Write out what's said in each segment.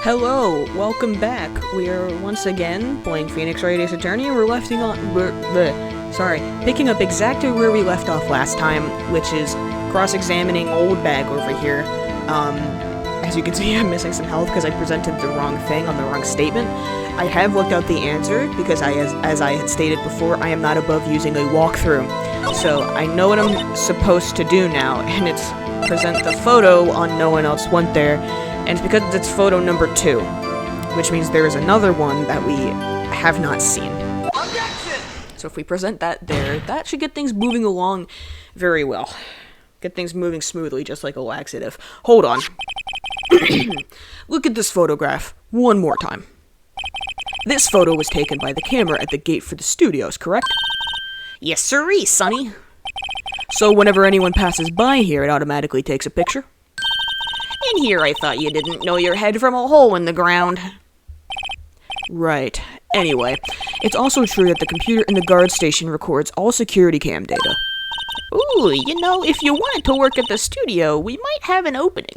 Hello, welcome back. We are once again playing Phoenix Wright Ace Attorney, and picking up exactly where we left off last time, which is cross-examining old bag over here. As you can see, I'm missing some health because I presented the wrong thing on the wrong statement. I have looked out the answer because as I had stated before, I am not above using a walkthrough. So I know what I'm supposed to do now, and it's present the photo on No One Else Went There. And it's because it's photo number 2, which means there is another one that we have not seen. So if we present that there, that should get things moving along very well. Get things moving smoothly, just like a laxative. Hold on. Look at this photograph one more time. This photo was taken by the camera at the gate for the studios, correct? Yes, sirree, sonny. So whenever anyone passes by here, it automatically takes a picture? In here, I thought you didn't know your head from a hole in the ground. Right. Anyway, it's also true that the computer in the guard station records all security cam data. Ooh, you know, if you wanted to work at the studio, we might have an opening.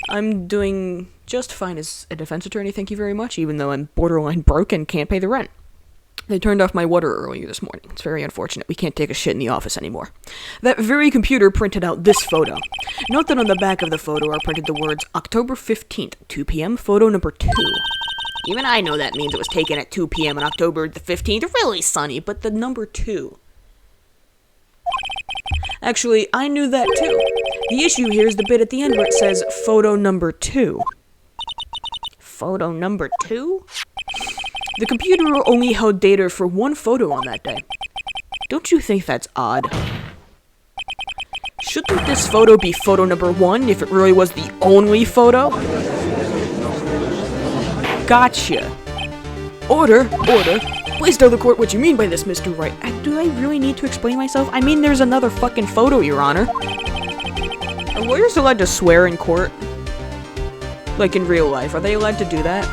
I'm doing just fine as a defense attorney, thank you very much, even though I'm borderline broke and can't pay the rent. They turned off my water earlier this morning. It's very unfortunate. We can't take a shit in the office anymore. That very computer printed out this photo. Note that on the back of the photo are printed the words October 15th, 2 p.m., photo number 2. Even I know that means it was taken at 2 p.m. on October the 15th. Really, Sonny, but the number 2. Actually, I knew that too. The issue here is the bit at the end where it says photo number 2. Photo number 2? The computer only held data for one photo on that day. Don't you think that's odd? Shouldn't this photo be photo number 1 if it really was the only photo? Gotcha. Order. Please tell the court what you mean by this, Mr. Wright. Do I really need to explain myself? I mean, there's another fucking photo, Your Honor. Are lawyers allowed to swear in court? Like in real life, are they allowed to do that?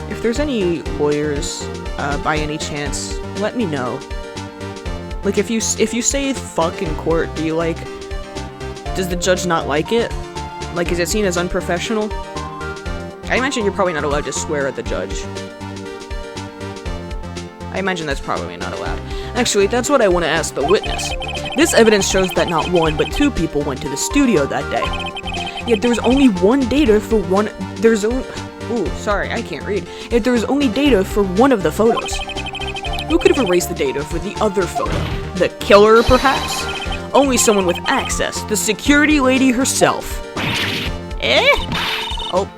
If there's any lawyers, by any chance, let me know. Like, if you say fuck in court, do you, like... Does the judge not like it? Like, is it seen as unprofessional? I imagine you're probably not allowed to swear at the judge. I imagine that's probably not allowed. Actually, that's what I want to ask the witness. This evidence shows that not 1, but 2 people went to the studio that day. Yet there's only one data for one... Ooh, sorry, I can't read. Yet there is only data for one of the photos. Who could have erased the data for the other photo? The killer, perhaps? Only someone with access, the security lady herself. Eh? Oh.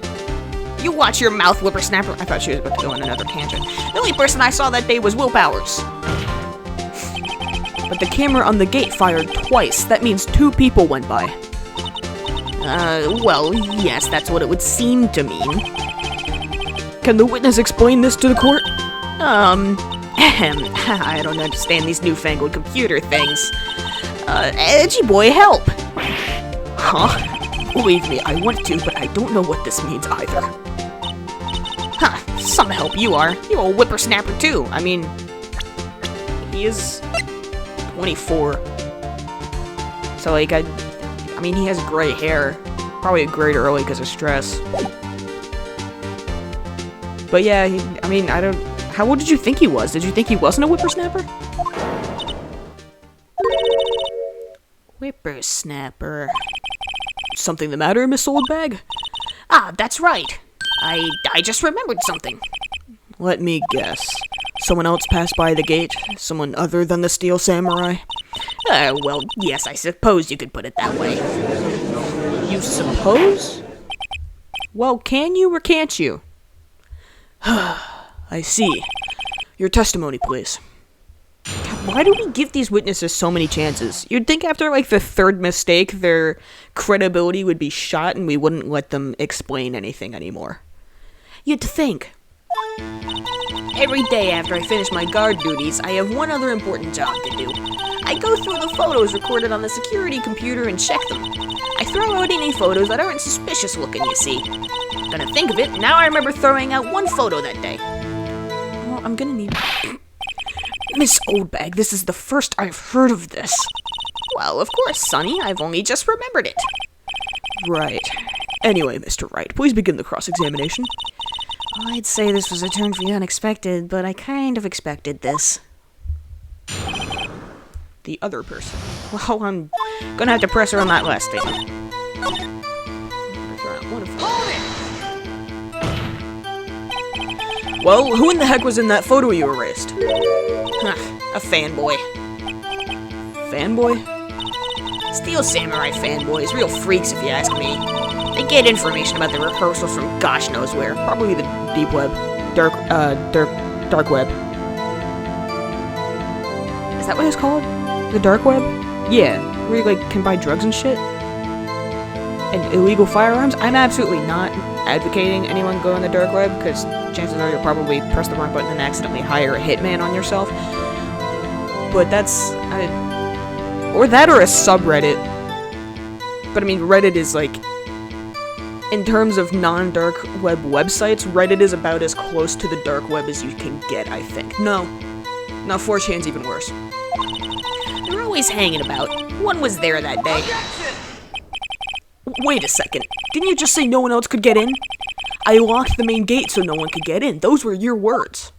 You watch your mouth, whippersnapper. I thought she was about to go on another tangent. The only person I saw that day was Will Powers. But the camera on the gate fired twice. That means 2 people went by. Well, yes, that's what it would seem to mean. Can the witness explain this to the court? I don't understand these newfangled computer things. Edgy boy, help! Huh? Believe me, I want to, but I don't know what this means either. Huh, some help you are. You're a whippersnapper too. I mean, he is 24. So, like, I mean, he has gray hair. Probably grayed early because of stress. But yeah, how old did you think he was? Did you think he wasn't a whippersnapper? Whippersnapper. Something the matter, Miss Oldbag? Ah, that's right. I just remembered something. Let me guess. Someone else passed by the gate? Someone other than the Steel Samurai? Well, yes, I suppose you could put it that way. You suppose? Well, can you or can't you? I see. Your testimony, please. God, why do we give these witnesses so many chances? You'd think after, like, the 3rd mistake, their credibility would be shot and we wouldn't let them explain anything anymore. You'd think. Every day after I finish my guard duties, I have one other important job to do. I go through the photos recorded on the security computer and check them. I throw out any photos that aren't suspicious looking, you see. Gonna think of it, now I remember throwing out one photo that day. Well, I'm gonna need... Miss Oldbag, this is the first I've heard of this. Well, of course, Sonny, I've only just remembered it. Right. Anyway, Mr. Wright, please begin the cross-examination. I'd say this was a turn for the unexpected, but I kind of expected this. The other person. Well, I'm gonna have to press her on that last statement. Well, who in the heck was in that photo you erased? A fanboy. Fanboy? Steel Samurai fanboys, real freaks if you ask me. They get information about the rehearsals from gosh knows where. Probably the deep web. Dark web. Is that what it's called? The dark web? Yeah, where you, can buy drugs and shit? And illegal firearms? I'm absolutely not advocating anyone go on the dark web, because chances are you'll probably press the wrong button and accidentally hire a hitman on yourself. But that's... or that or a subreddit. But I mean, Reddit is in terms of non-dark web websites, Reddit is about as close to the dark web as you can get, I think. No, 4chan's even worse. They're always hanging about. One was there that day. Wait a second. Didn't you just say no one else could get in? I locked the main gate so no one could get in. Those were your words.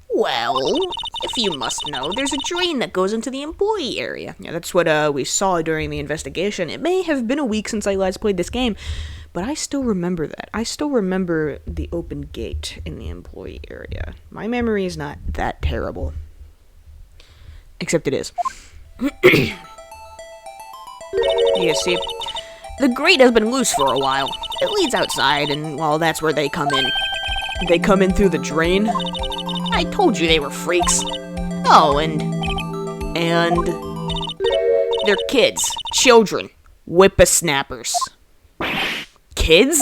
Well, if you must know, there's a drain that goes into the employee area. Yeah, that's what we saw during the investigation. It may have been a week since I last played this game, but I still remember that. I still remember the open gate in the employee area. My memory is not that terrible. Except it is. You see, the grate has been loose for a while. It leads outside, and, well, that's where they come in. They come in through the drain? I told you they were freaks. Oh, and they're kids. Children. Whippersnappers. Kids?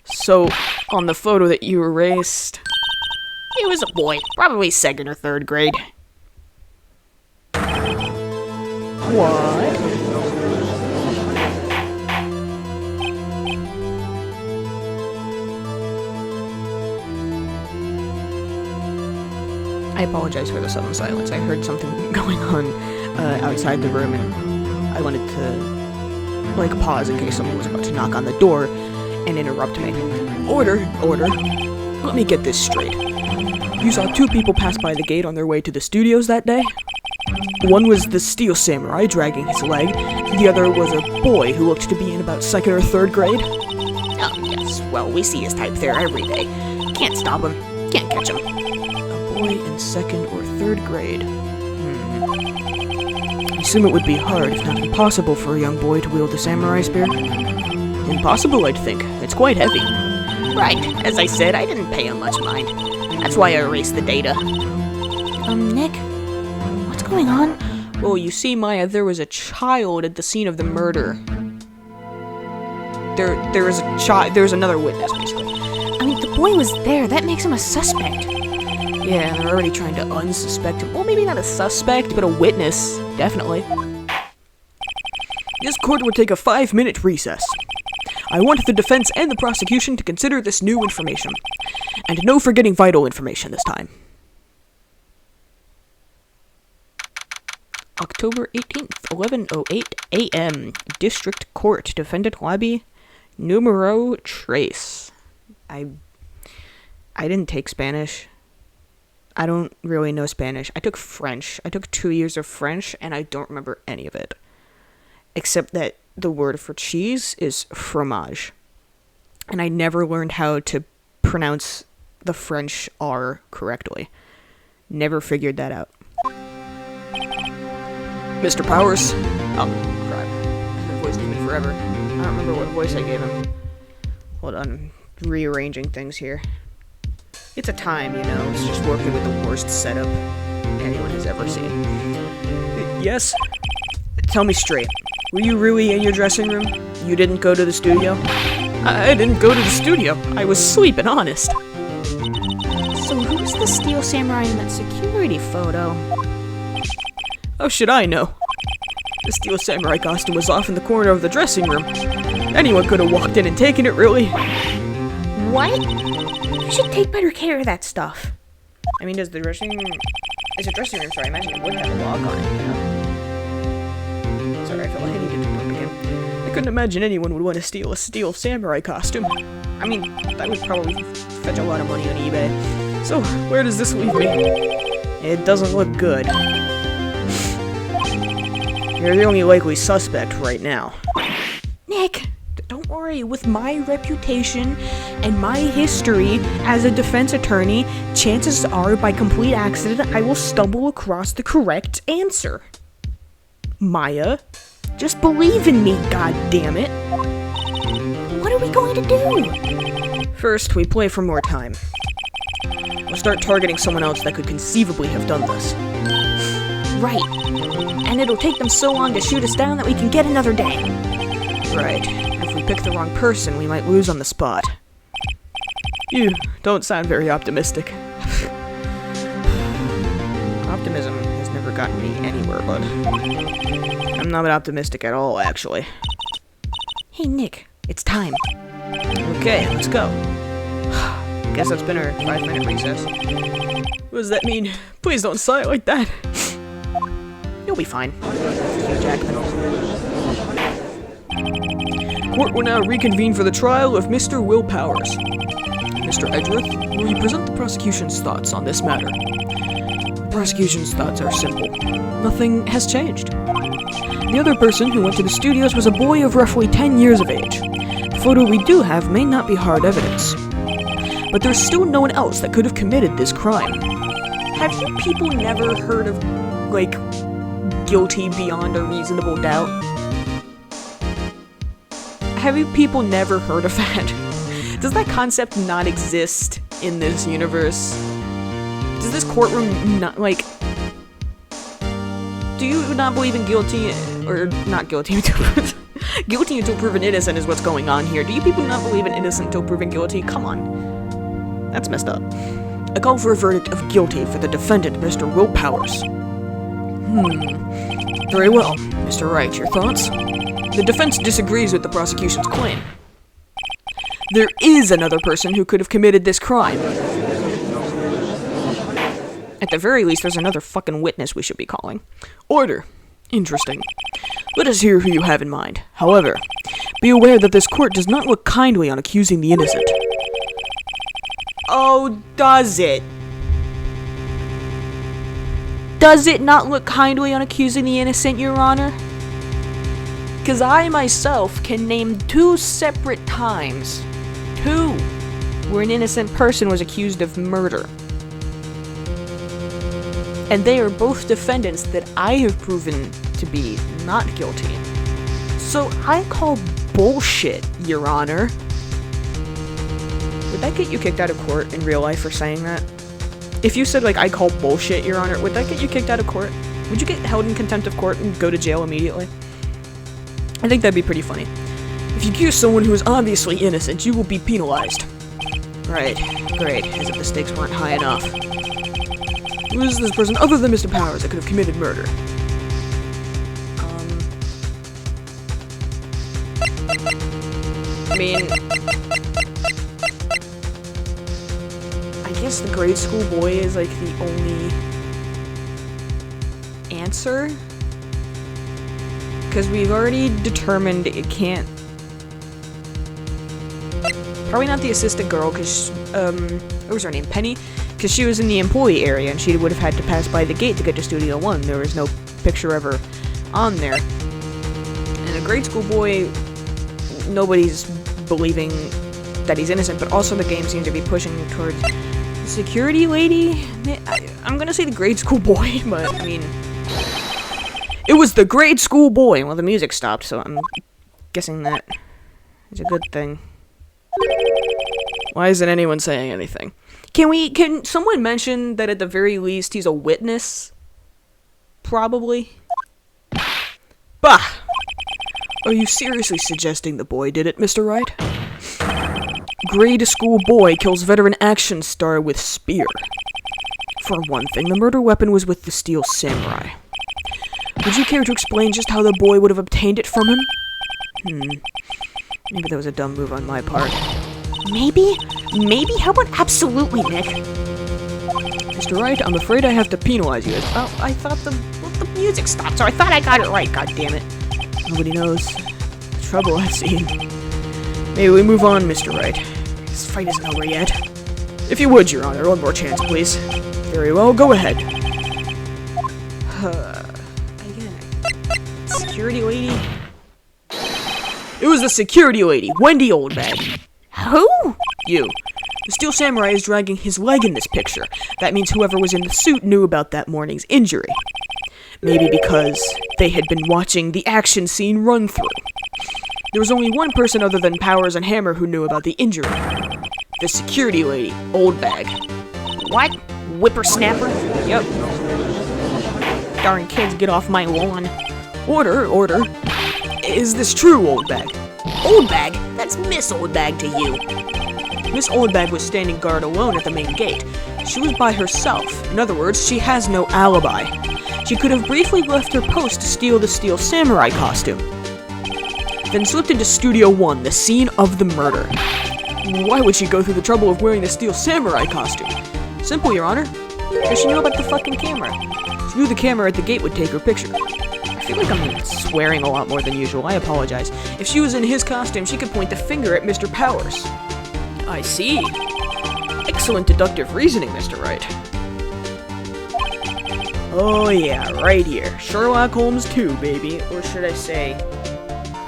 So, on the photo that you erased... He was a boy. Probably 2nd or 3rd grade. What? I apologize for the sudden silence. I heard something going on outside the room, and I wanted to, pause in case someone was about to knock on the door and interrupt me. Order. Let me get this straight. You saw 2 people pass by the gate on their way to the studios that day? One was the Steel Samurai dragging his leg. The other was a boy who looked to be in about 2nd or 3rd grade. Oh, yes. Well, we see his type there every day. Can't stop him. Can't catch him. Boy in 2nd or 3rd grade. I assume it would be hard, if not impossible, for a young boy to wield a samurai spear. Impossible, I'd think. It's quite heavy. Right. As I said, I didn't pay him much mind. That's why I erased the data. Nick? What's going on? Well, you see, Maya, there was a child at the scene of the murder. There was a child. There was another witness, basically. I mean, the boy was there. That makes him a suspect. Yeah, they're already trying to unsuspect him. Well, maybe not a suspect, but a witness. Definitely. This court will take a 5-minute recess. I want the defense and the prosecution to consider this new information. And no forgetting vital information this time. October 18th, 11:08 a.m. District Court, Defendant Lobby, Numero Trace. I didn't take Spanish. I don't really know Spanish. I took French. I took 2 years of French, and I don't remember any of it. Except that the word for cheese is fromage. And I never learned how to pronounce the French R correctly. Never figured that out. Mr. Powers. Oh, crap. My voice demon forever. I don't remember what voice I gave him. Hold on. I'm rearranging things here. It's a time, it's just working with the worst setup anyone has ever seen. Yes? Tell me straight. Were you really in your dressing room? You didn't go to the studio? I didn't go to the studio. I was sleeping, honest. So who's the Steel Samurai in that security photo? How should I know? The Steel Samurai costume was off in the corner of the dressing room. Anyone could have walked in and taken it, really. What? You should take better care of that stuff. I mean, does the dressing room... It's a dressing room, so I imagine it would have a lock on it, Sorry, I felt like I needed to burp again. The couldn't imagine anyone would want to steal a steel samurai costume. I mean, that would probably fetch a lot of money on eBay. So, where does this leave me? It doesn't look good. You're the only likely suspect right now. Nick, don't worry. With my reputation and my history as a defense attorney, chances are, by complete accident, I will stumble across the correct answer. Maya, just believe in me, goddammit. What are we going to do? First, we play for more time. We'll start targeting someone else that could conceivably have done this. Right. And it'll take them so long to shoot us down that we can get another day. Right. If we pick the wrong person, we might lose on the spot. You don't sound very optimistic. Optimism has never gotten me anywhere, bud. I'm not optimistic at all, actually. Hey, Nick, it's time. Okay, let's go. Guess that's been our 5-minute recess. What does that mean? Please don't sigh like that. You'll be fine. Court will now reconvene for the trial of Mr. Will Powers. Mr. Edgeworth, will you present the prosecution's thoughts on this matter? The prosecution's thoughts are simple. Nothing has changed. The other person who went to the studios was a boy of roughly 10 years of age. The photo we do have may not be hard evidence. But there's still no one else that could have committed this crime. Have you people never heard of, like, guilty beyond a reasonable doubt? Have you people never heard of that? Does that concept not exist in this universe? Does this courtroom not, like... Do you not believe in guilty, or not guilty, guilty until proven innocent is what's going on here. Do you people not believe in innocent until proven guilty? Come on. That's messed up. I call for a verdict of guilty for the defendant, Mr. Will Powers. Very well. Mr. Wright, your thoughts? The defense disagrees with the prosecution's claim. There is another person who could have committed this crime. At the very least, there's another fucking witness we should be calling. Order. Interesting. Let us hear who you have in mind. However, be aware that this court does not look kindly on accusing the innocent. Oh, does it? Does it not look kindly on accusing the innocent, Your Honor? Because I myself can name 2 separate times, 2, where an innocent person was accused of murder. And they are both defendants that I have proven to be not guilty. So I call bullshit, Your Honor. Would that get you kicked out of court in real life for saying that? If you said, like, I call bullshit, Your Honor, would that get you kicked out of court? Would you get held in contempt of court and go to jail immediately? I think that'd be pretty funny. If you accuse someone who is obviously innocent, you will be penalized. Right. Great. As if the stakes weren't high enough. Who is this person other than Mr. Powers that could have committed murder? I mean... I guess the grade school boy is, like, the only answer? Because we've already determined it can't... Probably not the assistant girl, because, what was her name? Penny? Because she was in the employee area, and she would have had to pass by the gate to get to Studio 1. There was no picture of her on there. And a grade school boy, nobody's believing that he's innocent, but also the game seems to be pushing towards the security lady? I'm gonna say the grade school boy, but, I mean... It was the grade school boy! Well, the music stopped, so I'm guessing that is a good thing. Why isn't anyone saying anything? Can someone mention that at the very least he's a witness? Probably. Bah! Are you seriously suggesting the boy did it, Mr. Wright? Grade school boy kills veteran action star with spear. For one thing, the murder weapon was with the steel samurai. Would you care to explain just how the boy would have obtained it from him? Maybe that was a dumb move on my part. Maybe? Maybe? How about absolutely, Nick? Mr. Wright, I'm afraid I have to penalize you. Oh, I thought the music stopped, so I thought I got it right, goddammit. Nobody knows. The trouble, I've seen. Maybe we move on, Mr. Wright. This fight isn't over yet. If you would, Your Honor, one more chance, please. Very well, go ahead. Again. Security lady? It was the security lady, Wendy Oldbag. Who? You. The Steel Samurai is dragging his leg in this picture. That means whoever was in the suit knew about that morning's injury. Maybe because they had been watching the action scene run through. There was only one person other than Powers and Hammer who knew about the injury. The security lady, Oldbag. What? Whippersnapper? Yep. Darn kids, get off my lawn. Order, order. Is this true, Oldbag? Oldbag? That's Miss Oldbag to you. Miss Oldbag was standing guard alone at the main gate. She was by herself. In other words, she has no alibi. She could have briefly left her post to steal the Steel Samurai costume, then slipped into Studio 1, the scene of the murder. Why would she go through the trouble of wearing the Steel Samurai costume? Simple, Your Honor. Because she knew about the fucking camera. She knew the camera at the gate would take her picture. I feel like I'm swearing a lot more than usual. I apologize. If she was in his costume, she could point the finger at Mr. Powers. I see. Excellent deductive reasoning, Mr. Wright. Oh yeah, right here. Sherlock Holmes 2, baby. Or should I say,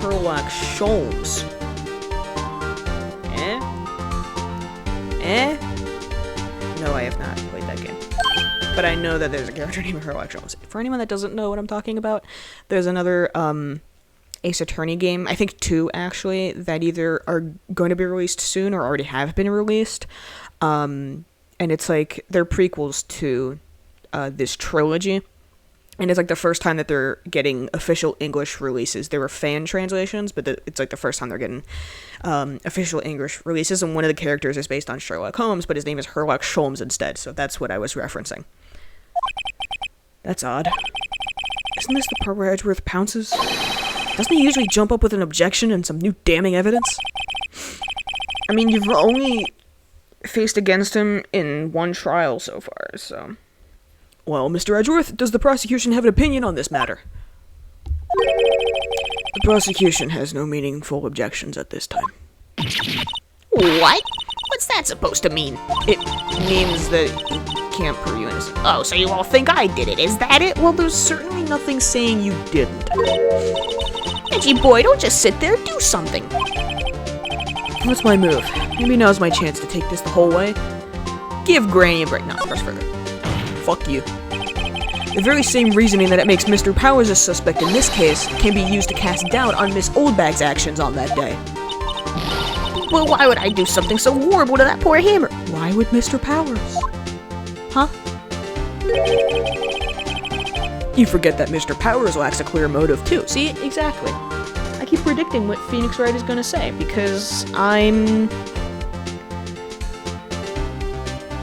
Sherlock Sholmes. No, I have not played that game. But I know that there's a character named Sherlock Holmes. For anyone that doesn't know what I'm talking about, there's another Ace Attorney game, I think 2 actually, that either are going to be released soon or already have been released. And it's like, they're prequels to this trilogy. And it's like the first time that they're getting official English releases. There were fan translations, but it's like the first time they're getting official English releases. And one of the characters is based on Sherlock Holmes, but his name is Sherlock Sholmes instead. So that's what I was referencing. That's odd. Isn't this the part where Edgeworth pounces? Doesn't he usually jump up with an objection and some new damning evidence? I mean, you've only faced against him in one trial so far, so... Well, Mr. Edgeworth, does the prosecution have an opinion on this matter? The prosecution has no meaningful objections at this time. What? What's that supposed to mean? It means that you can't prove you innocent. Oh, so you all think I did it, is that it? Well, there's certainly nothing saying you didn't. Edgy boy, don't just sit there, do something. What's my move? Maybe now's my chance to take this the whole way. Give Granny a break. No, press further. Fuck you. The very same reasoning that it makes Mr. Powers a suspect in this case can be used to cast doubt on Miss Oldbag's actions on that day. Well, why would I do something so horrible to that poor Hammer? Why would Mr. Powers? Huh? You forget that Mr. Powers lacks a clear motive too. See, exactly. I keep predicting what Phoenix Wright is gonna say because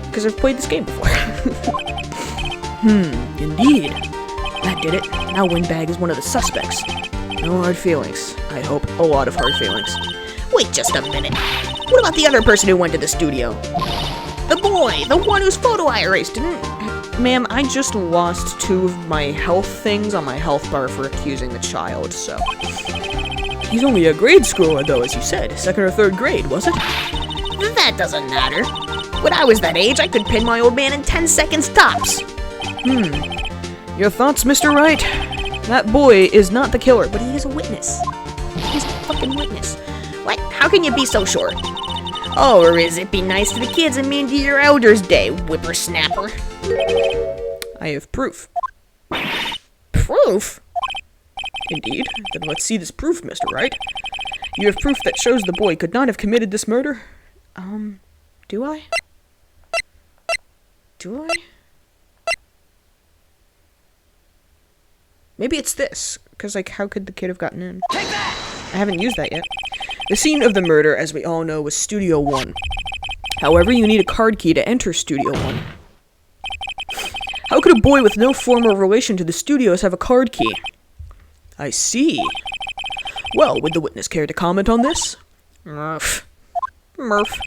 because I've played this game before. Indeed. That did it. Now Windbag is one of the suspects. No hard feelings. I hope. A lot of hard feelings. Wait just a minute. What about the other person who went to the studio? The boy, the one whose photo I erased, didn't... Ma'am, I just lost 2 of my health things on my health bar for accusing the child, so... He's only a grade schooler, though, as you said. 2nd or 3rd grade, was it? That doesn't matter. When I was that age, I could pin my old man in 10 seconds tops. Your thoughts, Mr. Wright? That boy is not the killer, but He is a witness. He's a fucking witness. What? How can you be so sure? Oh, or is it be nice to the kids and mean to your elders' day, whippersnapper? I have proof. Proof? Indeed. Then let's see this proof, Mr. Wright. You have proof that shows the boy could not have committed this murder? Do I? Do I? Maybe it's this, because, like, how could the kid have gotten in? Take that! I haven't used that yet. The scene of the murder, as we all know, was Studio 1. However, you need a card key to enter Studio 1. How could a boy with no formal relation to the studios have a card key? I see. Well, would the witness care to comment on this? Murph. The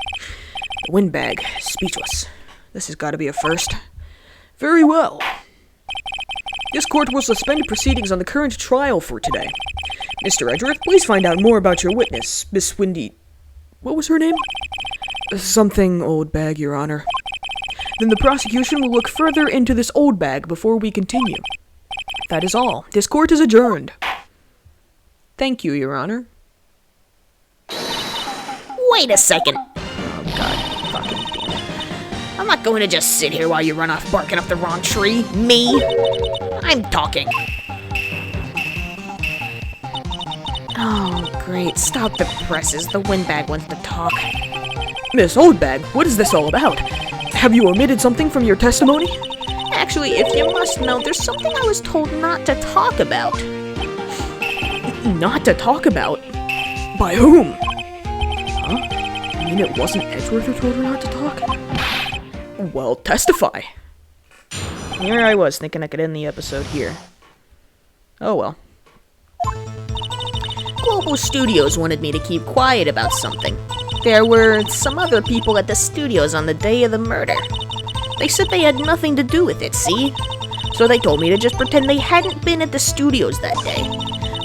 windbag, speechless. This has got to be a first. Very well. This court will suspend proceedings on the current trial for today. Mr. Edgeworth, please find out more about your witness, Miss Windy. What was her name? Something old bag, Your Honor. Then the prosecution will look further into this old bag before we continue. That is all. This court is adjourned. Thank you, Your Honor. Wait a second. Oh, God. Fucking damn it. I'm not going to just sit here while you run off barking up the wrong tree. Me? I'm talking. Oh, great. Stop the presses. The windbag wants to talk. Miss Oldbag, what is this all about? Have you omitted something from your testimony? Actually, if you must know, there's something I was told not to talk about. Not to talk about? By whom? Huh? I mean, it wasn't Edgeworth who told her not to talk? Well, testify. Here I was, thinking I could end the episode here. Oh well. Global Studios wanted me to keep quiet about something. There were some other people at the studios on the day of the murder. They said they had nothing to do with it, see? So they told me to just pretend they hadn't been at the studios that day.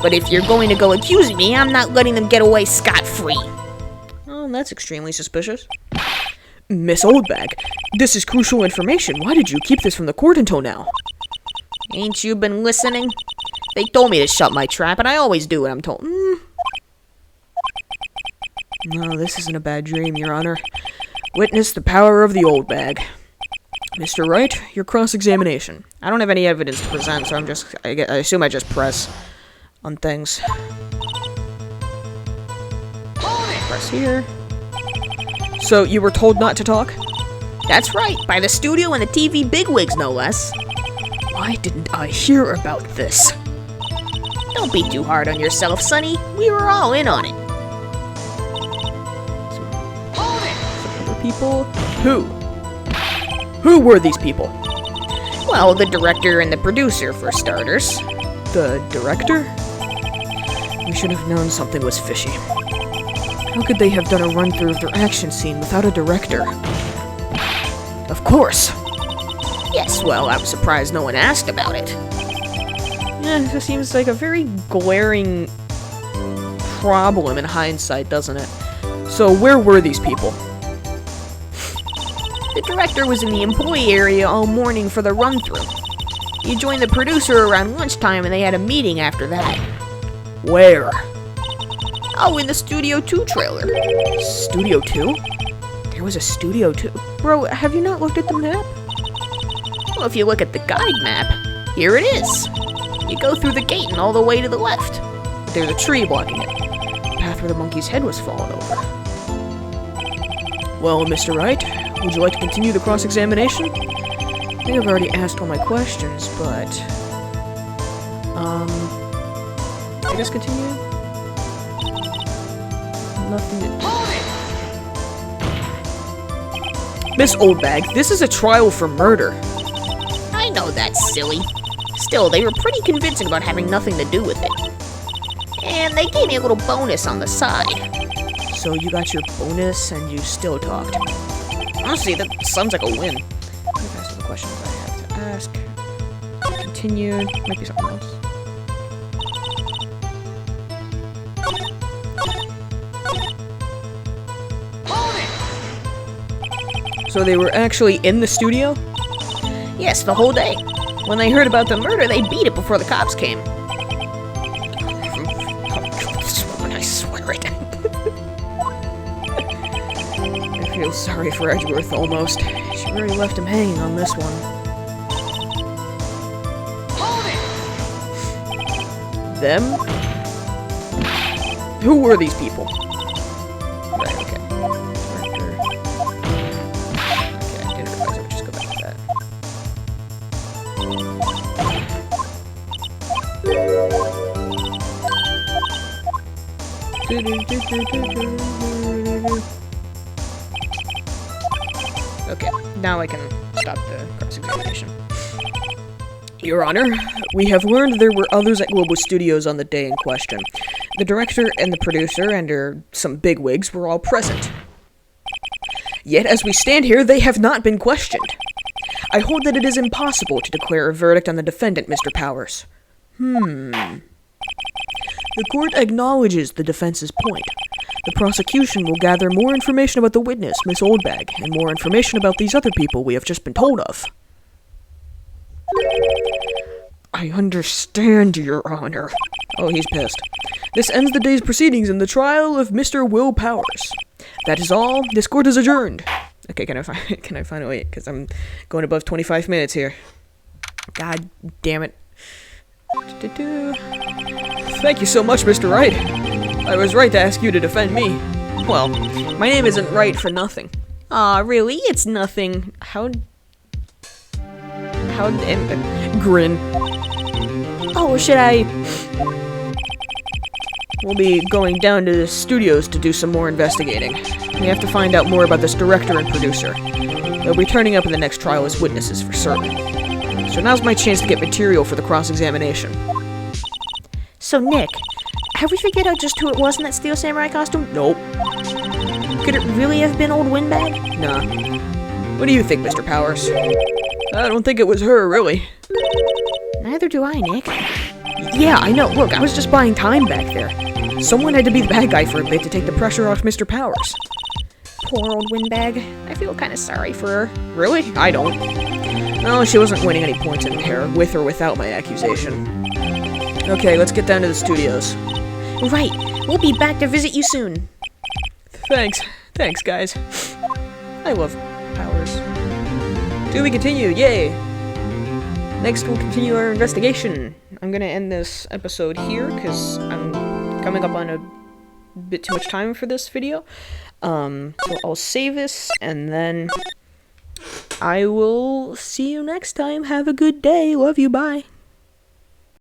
But if you're going to go accusing me, I'm not letting them get away scot-free. Oh, that's extremely suspicious. Miss Oldbag, this is crucial information. Why did you keep this from the court until now? Ain't you been listening? They told me to shut my trap, and I always do what I'm told. No, this isn't a bad dream, Your Honor. Witness the power of the old bag. Mr. Wright, your cross-examination. I don't have any evidence to present, so I assume I just press on things. Press here. So, you were told not to talk? That's right, by the studio and the TV bigwigs, no less. Why didn't I hear about this? Don't be too hard on yourself, Sonny. We were all in on it. Some other people? Who? Who were these people? Well, the director and the producer, for starters. The director? We should have known something was fishy. How could they have done a run-through of their action scene without a director? Of course! Yes, well, I was surprised no one asked about it. It seems like a very glaring problem in hindsight, doesn't it? So where were these people? The director was in the employee area all morning for the run-through. He joined the producer around lunchtime and they had a meeting after that. Where? Oh, in the Studio 2 trailer. Studio 2? There was a Studio 2? Bro, have you not looked at the map? Well, if you look at the guide map, here it is. You go through the gate and all the way to the left. But there's a tree blocking it. The path where the monkey's head was fallen over. Well, Mr. Wright, would you like to continue the cross-examination? I think I've already asked all my questions, but... I guess continue? Nothing to... Miss Oldbag, this is a trial for murder. I know that's silly. Still, they were pretty convincing about having nothing to do with it. And they gave me a little bonus on the side. So you got your bonus and you still talked. Honestly, that sounds like a win. I've asked all the questions I have to ask. Continued. Might be something else. So they were actually in the studio? Yes, the whole day. When they heard about the murder, they beat it before the cops came. This woman, I swear it. I feel sorry for Edgeworth, almost. She really left him hanging on this one. Them? Who were these people? Right, okay. Okay, I didn't realize I would just go back to that. Okay, now I can stop the cross-examination. Your Honor, we have learned there were others at Global Studios on the day in question. The director and the producer and some bigwigs were all present. Yet, as we stand here, they have not been questioned. I hold that it is impossible to declare a verdict on the defendant, Mr. Powers. The court acknowledges the defense's point. The prosecution will gather more information about the witness, Miss Oldbag, and more information about these other people we have just been told of. I understand, Your Honor. Oh, he's pissed. This ends the day's proceedings in the trial of Mr. Will Powers. That is all. This court is adjourned. Okay, can I find a way? Because I'm going above 25 minutes here. God damn it. Thank you so much, Mr. Wright. I was right to ask you to defend me. Well, my name isn't Wright for nothing. Aw, really? It's nothing. Grin. Oh, should I? We'll be going down to the studios to do some more investigating. We have to find out more about this director and producer. They'll be turning up in the next trial as witnesses for certain. So now's my chance to get material for the cross-examination. So, Nick, have we figured out just who it was in that Steel Samurai costume? Nope. Could it really have been Old Windbag? Nah. What do you think, Mr. Powers? I don't think it was her, really. Neither do I, Nick. Yeah, I know. Look, I was just buying time back there. Someone had to be the bad guy for a bit to take the pressure off Mr. Powers. Poor Old Windbag. I feel kind of sorry for her. Really? I don't. No, she wasn't winning any points in here, with or without my accusation. Okay, let's get down to the studios. Right. We'll be back to visit you soon. Thanks, guys. I love Powers. To be continued, yay! Next, we'll continue our investigation. I'm gonna end this episode here, because I'm coming up on a bit too much time for this video. So I'll save this, and then I will see you next time. Have a good day. Love you, bye.